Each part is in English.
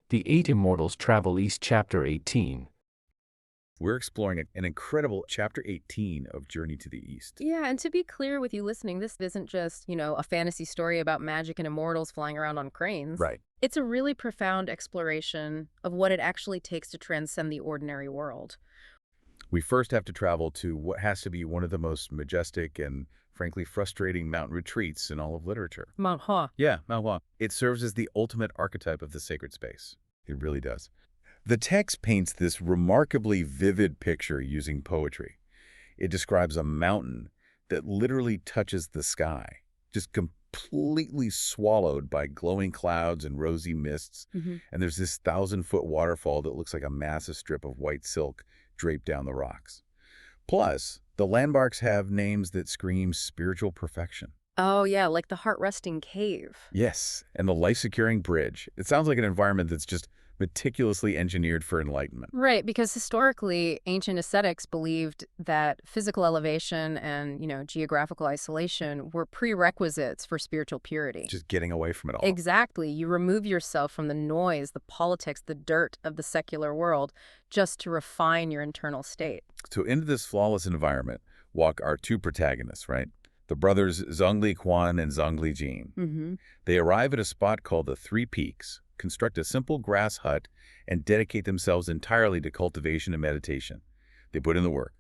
The Eight Immortals Travel East, Chapter 18. We're exploring an incredible Chapter 18 of Journey to the East. Yeah, and to be clear with you listening, this isn't just, a fantasy story about magic and immortals flying around on cranes. Right. It's a really profound exploration of what it actually takes to transcend the ordinary world. We first have to travel to what has to be one of the most majestic and, frankly, frustrating mountain retreats in all of literature. Mount Hua. Yeah, Mount Hua. It serves as the ultimate archetype of the sacred space. It really does. The text paints this remarkably vivid picture using poetry. It describes a mountain that literally touches the sky, just completely swallowed by glowing clouds and rosy mists. And there's this 1,000-foot waterfall that looks like a massive strip of white silk draped down the rocks. Plus, the landmarks have names that scream spiritual perfection. Oh, yeah, like the heart-resting cave. Yes, and the life-securing bridge. It sounds like an environment that's just meticulously engineered for enlightenment. Right, because historically, ancient ascetics believed that physical elevation and, geographical isolation were prerequisites for spiritual purity. Just getting away from it all. Exactly. You remove yourself from the noise, the politics, the dirt of the secular world just to refine your internal state. So into this flawless environment walk our two protagonists, right? The brothers Zhongli Quan and Zhongli Jin. They arrive at a spot called the Three Peaks, construct a simple grass hut, and dedicate themselves entirely to cultivation and meditation. They put in the work.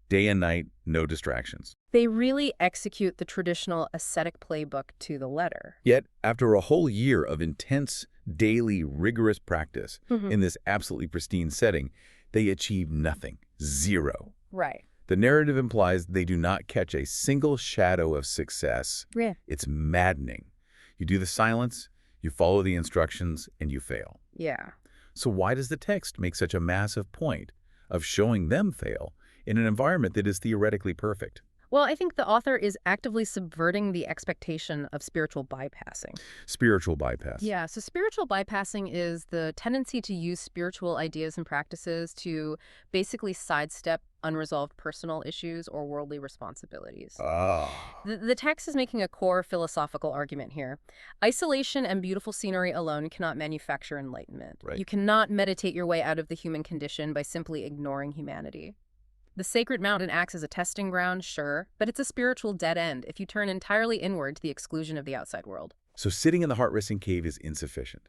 Day and night, no distractions. They really execute the traditional ascetic playbook to the letter. Yet, after a whole year of intense, daily, rigorous practice in this absolutely pristine setting, they achieve nothing. Zero. Right. The narrative implies they do not catch a single shadow of success. Yeah. It's maddening. You do the silence, you follow the instructions, and you fail. Yeah. So why does the text make such a massive point of showing them fail in an environment that is theoretically perfect? Well, I think the author is actively subverting the expectation of spiritual bypassing. Spiritual bypass. Yeah, so spiritual bypassing is the tendency to use spiritual ideas and practices to basically sidestep unresolved personal issues or worldly responsibilities. The text is making a core philosophical argument here. Isolation and beautiful scenery alone cannot manufacture enlightenment. Right. You cannot meditate your way out of the human condition by simply ignoring humanity. The sacred mountain acts as a testing ground, sure, but it's a spiritual dead end if you turn entirely inward to the exclusion of the outside world. So sitting in the heart-resting cave is insufficient.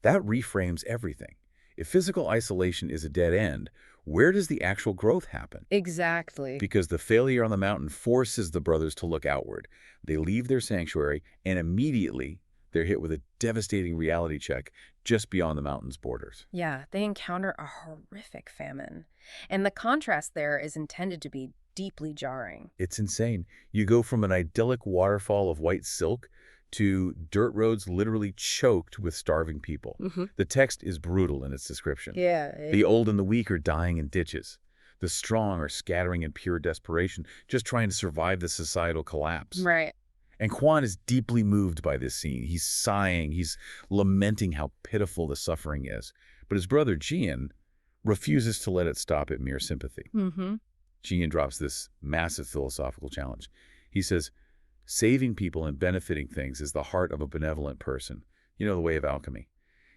That reframes everything. If physical isolation is a dead end, where does the actual growth happen? Exactly. Because the failure on the mountain forces the brothers to look outward. They leave their sanctuary, and immediately they're hit with a devastating reality check just beyond the mountain's borders. Yeah, they encounter a horrific famine. And the contrast there is intended to be deeply jarring. It's insane. You go from an idyllic waterfall of white silk to dirt roads literally choked with starving people. The text is brutal in its description. Yeah. The old and the weak are dying in ditches. The strong are scattering in pure desperation, just trying to survive the societal collapse. Right. And Quan is deeply moved by this scene. He's sighing, he's lamenting how pitiful the suffering is. But his brother Jian refuses to let it stop at mere sympathy. Jian drops this massive philosophical challenge. He says, saving people and benefiting things is the heart of a benevolent person. You know, the way of alchemy.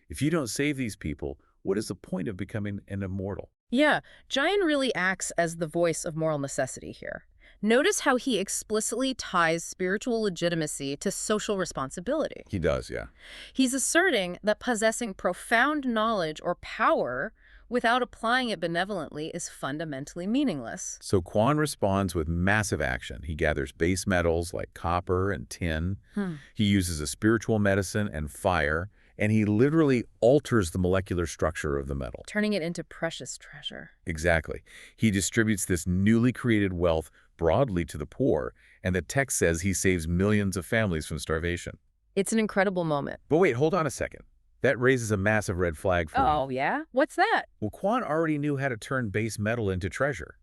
If you don't save these people, what is the point of becoming an immortal? Yeah, Jian really acts as the voice of moral necessity here. Notice how he explicitly ties spiritual legitimacy to social responsibility. He does, yeah. He's asserting that possessing profound knowledge or power without applying it benevolently is fundamentally meaningless. So Quan responds with massive action. He gathers base metals like copper and tin. He uses a spiritual medicine and fire, and he literally alters the molecular structure of the metal. Turning it into precious treasure. Exactly. He distributes this newly created wealth broadly to the poor, and the text says he saves millions of families from starvation. It's an incredible moment. But wait, hold on a second. That raises a massive red flag for me. Oh, yeah? What's that? Well, Quan already knew how to turn base metal into treasure.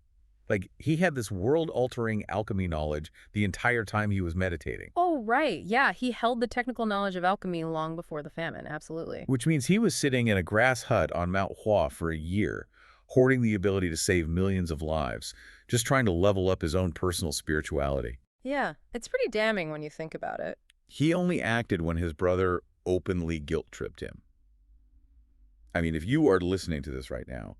Like, he had this world-altering alchemy knowledge the entire time he was meditating. Oh, right. Yeah, he held the technical knowledge of alchemy long before the famine. Absolutely. Which means he was sitting in a grass hut on Mount Hua for a year, hoarding the ability to save millions of lives, just trying to level up his own personal spirituality. Yeah, it's pretty damning when you think about it. He only acted when his brother openly guilt-tripped him. I mean, if you are listening to this right now,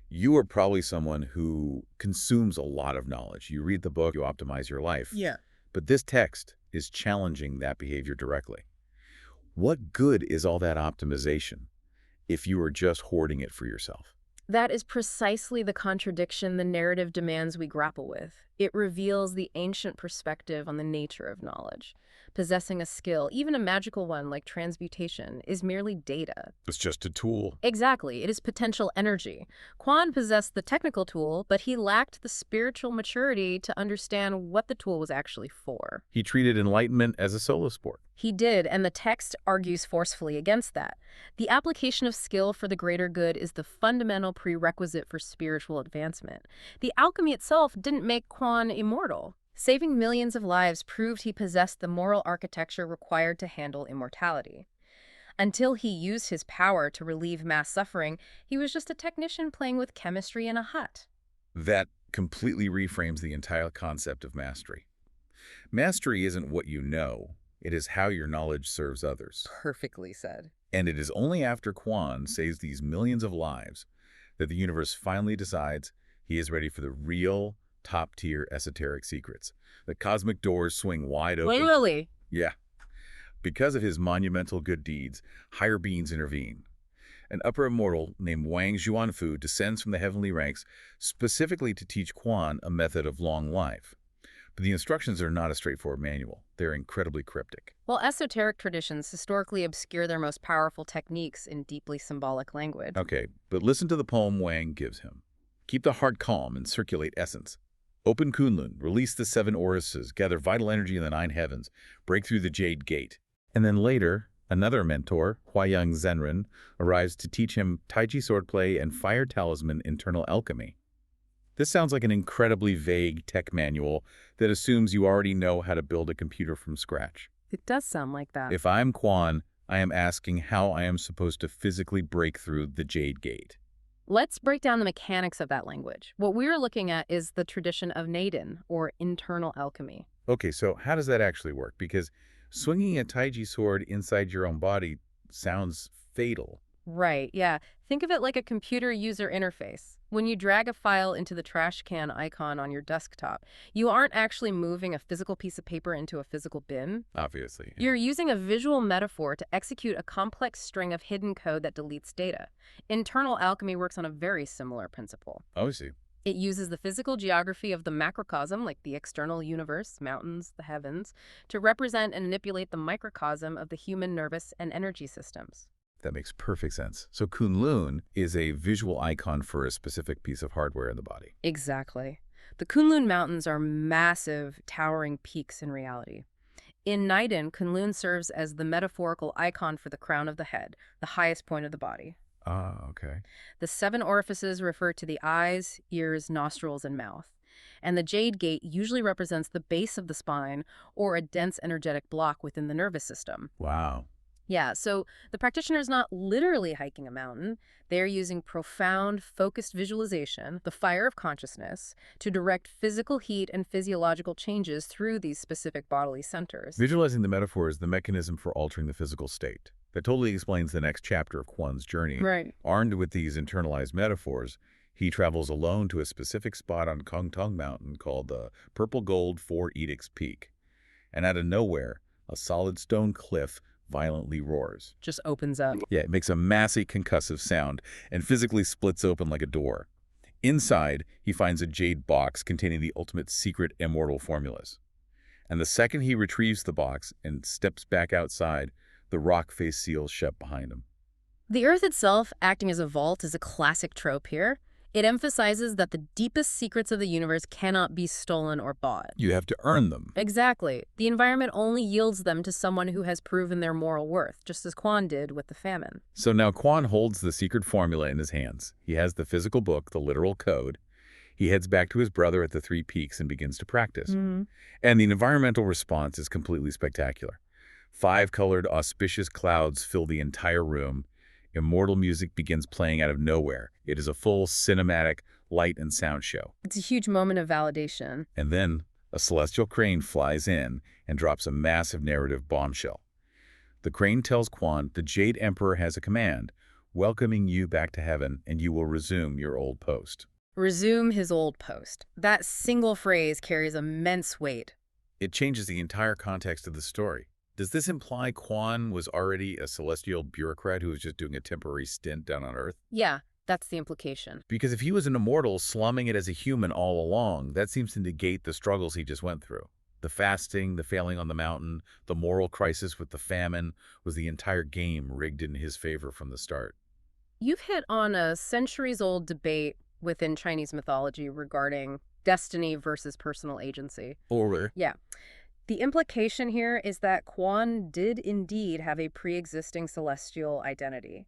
you are probably someone who consumes a lot of knowledge. You read the book, you optimize your life. Yeah. But this text is challenging that behavior directly. What good is all that optimization if you are just hoarding it for yourself? That is precisely the contradiction the narrative demands we grapple with. It reveals the ancient perspective on the nature of knowledge. Possessing a skill, even a magical one like transmutation, is merely data. It's just a tool. Exactly. It is potential energy. Quan possessed the technical tool, but he lacked the spiritual maturity to understand what the tool was actually for. He treated enlightenment as a solo sport. He did, and the text argues forcefully against that. The application of skill for the greater good is the fundamental prerequisite for spiritual advancement. The alchemy itself didn't make Quan immortal. Saving millions of lives proved he possessed the moral architecture required to handle immortality. Until he used his power to relieve mass suffering, he was just a technician playing with chemistry in a hut. That completely reframes the entire concept of mastery. Mastery isn't what you know. It is how your knowledge serves others. Perfectly said. And it is only after Quan saves these millions of lives that the universe finally decides he is ready for the real, top-tier esoteric secrets. The cosmic doors swing wide open. Really? Yeah. Because of his monumental good deeds, higher beings intervene. An upper immortal named Wang Zhuanfu descends from the heavenly ranks specifically to teach Quan a method of long life. But the instructions are not a straightforward manual. They're incredibly cryptic. Well, esoteric traditions historically obscure their most powerful techniques in deeply symbolic language. Okay, but listen to the poem Wang gives him. Keep the heart calm and circulate essence. Open Kunlun, release the 7 orifices, gather vital energy in the 9 heavens, break through the Jade Gate. And then later, another mentor, Huayang Zhenren, arrives to teach him Taiji swordplay and fire talisman internal alchemy. This sounds like an incredibly vague tech manual that assumes you already know how to build a computer from scratch. It does sound like that. If I'm Quan, I am asking how I am supposed to physically break through the Jade Gate. Let's break down the mechanics of that language. What we're looking at is the tradition of Naden, or internal alchemy. Okay, so how does that actually work? Because swinging a Taiji sword inside your own body sounds fatal. Right, yeah. Think of it like a computer user interface. When you drag a file into the trash can icon on your desktop, you aren't actually moving a physical piece of paper into a physical bin. Obviously. You're using a visual metaphor to execute a complex string of hidden code that deletes data. Internal alchemy works on a very similar principle. Oh, I see. It uses the physical geography of the macrocosm, like the external universe, mountains, the heavens, to represent and manipulate the microcosm of the human nervous and energy systems. That makes perfect sense. So Kunlun is a visual icon for a specific piece of hardware in the body. Exactly. The Kunlun Mountains are massive, towering peaks in reality. In Naiden, Kunlun serves as the metaphorical icon for the crown of the head, the highest point of the body. Ah, okay. The 7 orifices refer to the eyes, ears, nostrils, and mouth. And the Jade Gate usually represents the base of the spine or a dense energetic block within the nervous system. Wow. Yeah, so the practitioner is not literally hiking a mountain. They're using profound, focused visualization, the fire of consciousness, to direct physical heat and physiological changes through these specific bodily centers. Visualizing the metaphor is the mechanism for altering the physical state. That totally explains the next chapter of Quan's journey. Right. Armed with these internalized metaphors, he travels alone to a specific spot on Kongtong Mountain called the Purple Gold 4 Edicts Peak. And out of nowhere, a solid stone cliff violently roars. Just opens up. Yeah, it makes a massive concussive sound and physically splits open like a door. Inside, he finds a jade box containing the ultimate secret immortal formulas. And the second he retrieves the box and steps back outside, the rock face seals shut behind him. The earth itself, acting as a vault, is a classic trope here. It emphasizes that the deepest secrets of the universe cannot be stolen or bought. You have to earn them. Exactly. The environment only yields them to someone who has proven their moral worth, just as Quan did with the famine. So now Quan holds the secret formula in his hands. He has the physical book, the literal code. He heads back to his brother at the 3 Peaks and begins to practice. And the environmental response is completely spectacular. 5-colored, auspicious clouds fill the entire room. Immortal music begins playing out of nowhere. It is a full cinematic light and sound show. It's a huge moment of validation. And then a celestial crane flies in and drops a massive narrative bombshell. The crane tells Quan the Jade Emperor has a command. welcoming you back to heaven, and you will resume your old post. Resume his old post. That single phrase carries immense weight. It changes the entire context of the story. Does this imply Quan was already a celestial bureaucrat who was just doing a temporary stint down on Earth? Yeah, that's the implication. Because if he was an immortal slumming it as a human all along, that seems to negate the struggles he just went through. The fasting, the failing on the mountain, the moral crisis with the famine, was the entire game rigged in his favor from the start. You've hit on a centuries-old debate within Chinese mythology regarding destiny versus personal agency. Or Yeah. The implication here is that Quan did indeed have a pre-existing celestial identity.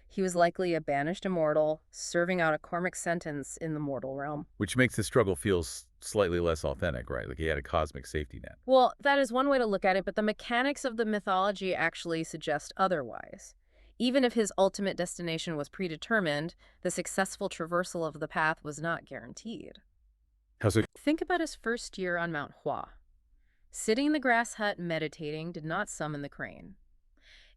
He was likely a banished immortal, serving out a karmic sentence in the mortal realm. which makes the struggle feel slightly less authentic, right? Like he had a cosmic safety net. Well, that is one way to look at it, but the mechanics of the mythology actually suggest otherwise. Even if his ultimate destination was predetermined, the successful traversal of the path was not guaranteed. How so? Think about his first year on Mount Hua. Sitting in the grass hut meditating did not summon the crane.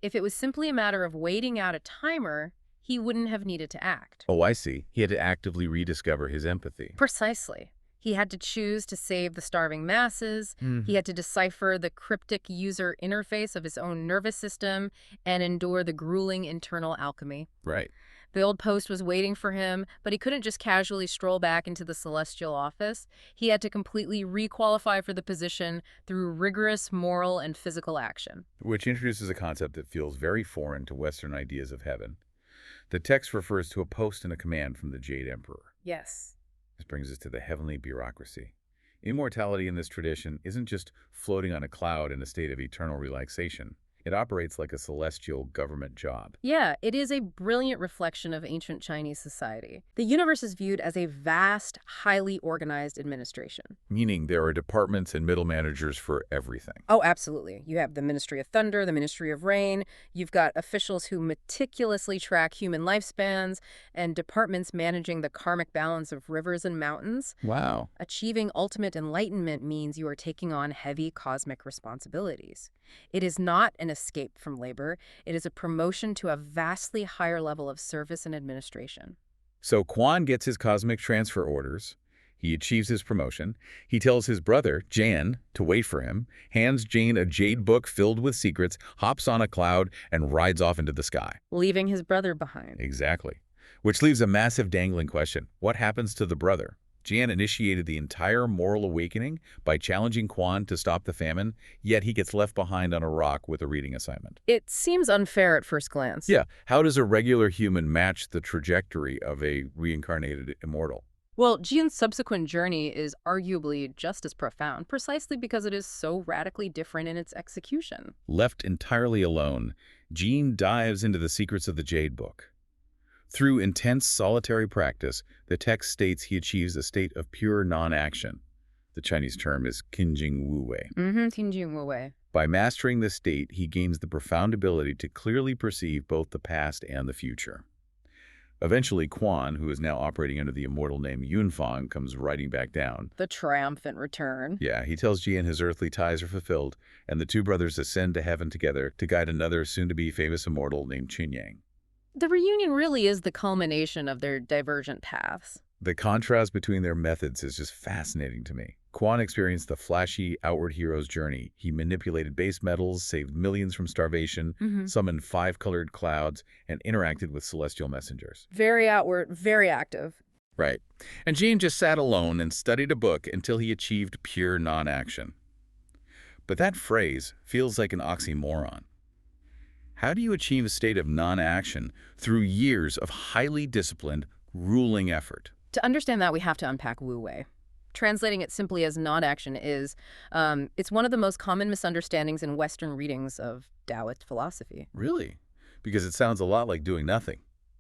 If it was simply a matter of waiting out a timer, he wouldn't have needed to act. Oh, I see. He had to actively rediscover his empathy. Precisely. He had to choose to save the starving masses, he had to decipher the cryptic user interface of his own nervous system, and endure the grueling internal alchemy. Right. The old post was waiting for him, but he couldn't just casually stroll back into the celestial office. He had to completely requalify for the position through rigorous moral and physical action. Which introduces a concept that feels very foreign to Western ideas of heaven. The text refers to a post and a command from the Jade Emperor. Yes. This brings us to the heavenly bureaucracy. Immortality in this tradition isn't just floating on a cloud in a state of eternal relaxation. It operates like a celestial government job. Yeah, it is a brilliant reflection of ancient Chinese society. The universe is viewed as a vast, highly organized administration. Meaning there are departments and middle managers for everything. Oh, absolutely. You have the Ministry of Thunder, the Ministry of Rain. You've got officials who meticulously track human lifespans and departments managing the karmic balance of rivers and mountains. Wow. Achieving ultimate enlightenment means you are taking on heavy cosmic responsibilities. It is not an escape from labor. It is a promotion to a vastly higher level of service and administration. So Quan gets his cosmic transfer orders. He achieves his promotion. He tells his brother, Jan, to wait for him, hands Jane a jade book filled with secrets, hops on a cloud, and rides off into the sky. Leaving his brother behind. Exactly. Which leaves a massive dangling question. What happens to the brother? Jan initiated the entire moral awakening by challenging Quan to stop the famine, yet he gets left behind on a rock with a reading assignment. It seems unfair at first glance. Yeah, how does a regular human match the trajectory of a reincarnated immortal? Well, Jian's subsequent journey is arguably just as profound, precisely because it is so radically different in its execution. Left entirely alone, Jean dives into the secrets of the Jade Book. Through intense solitary practice, the text states he achieves a state of pure non-action. The Chinese term is qinjing wu wei. Qinjing wu wei. By mastering this state, he gains the profound ability to clearly perceive both the past and the future. Eventually, Quan, who is now operating under the immortal name Yunfang, comes riding back down. The triumphant return. Yeah, he tells Jian his earthly ties are fulfilled, and the two brothers ascend to heaven together to guide another soon-to-be famous immortal named Qinyang. The reunion really is the culmination of their divergent paths. The contrast between their methods is just fascinating to me. Quan experienced the flashy outward hero's journey. He manipulated base metals, saved millions from starvation, summoned 5-colored clouds, and interacted with celestial messengers. Very outward, very active. Right. And Jean just sat alone and studied a book until he achieved pure non-action. But that phrase feels like an oxymoron. How do you achieve a state of non-action through years of highly disciplined, grueling effort? To understand that, we have to unpack Wu Wei. Translating it simply as non-action is, it's one of the most common misunderstandings in Western readings of Taoist philosophy. Really? Because it sounds a lot like doing nothing.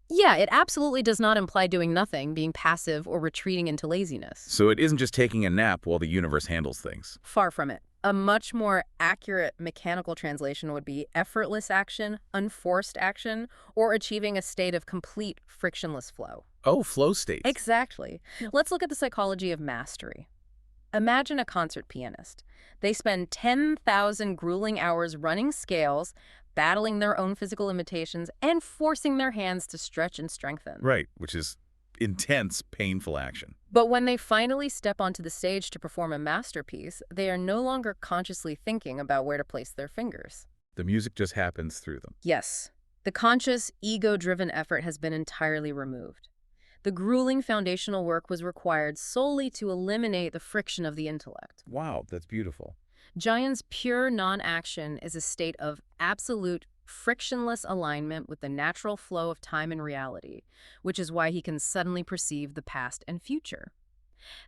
Yeah, it absolutely does not imply doing nothing, being passive, or retreating into laziness. So it isn't just taking a nap while the universe handles things. Far from it. A much more accurate mechanical translation would be effortless action, unforced action, or achieving a state of complete frictionless flow. Oh, flow states. Exactly. Let's look at the psychology of mastery. Imagine a concert pianist. They spend 10,000 grueling hours running scales, battling their own physical limitations and forcing their hands to stretch and strengthen. Right, which is intense, painful action. But when they finally step onto the stage to perform a masterpiece, they are no longer consciously thinking about where to place their fingers. The music just happens through them. Yes, the conscious, ego-driven effort has been entirely removed. The grueling foundational work was required solely to eliminate the friction of the intellect. Wow, that's beautiful. Jian's pure non-action is a state of absolute, frictionless alignment with the natural flow of time and reality, which is why he can suddenly perceive the past and future.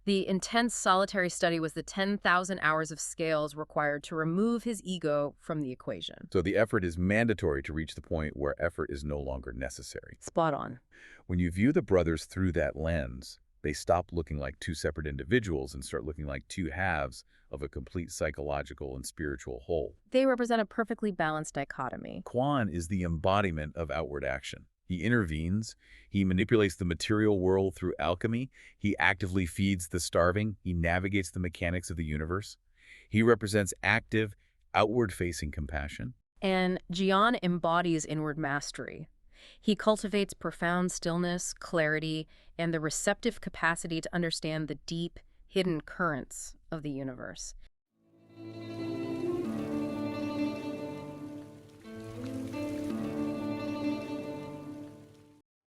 The intense solitary study was the 10,000 hours of scales required to remove his ego from the equation. So the effort is mandatory to reach the point where effort is no longer necessary. Spot on. When you view the brothers through that lens, they stop looking like two separate individuals and start looking like two halves of a complete psychological and spiritual whole. They represent a perfectly balanced dichotomy. Quan is the embodiment of outward action. He intervenes, he manipulates the material world through alchemy, he actively feeds the starving, he navigates the mechanics of the universe. He represents active, outward-facing compassion. And Jian embodies inward mastery. He cultivates profound stillness, clarity, and the receptive capacity to understand the deep, hidden currents of the universe.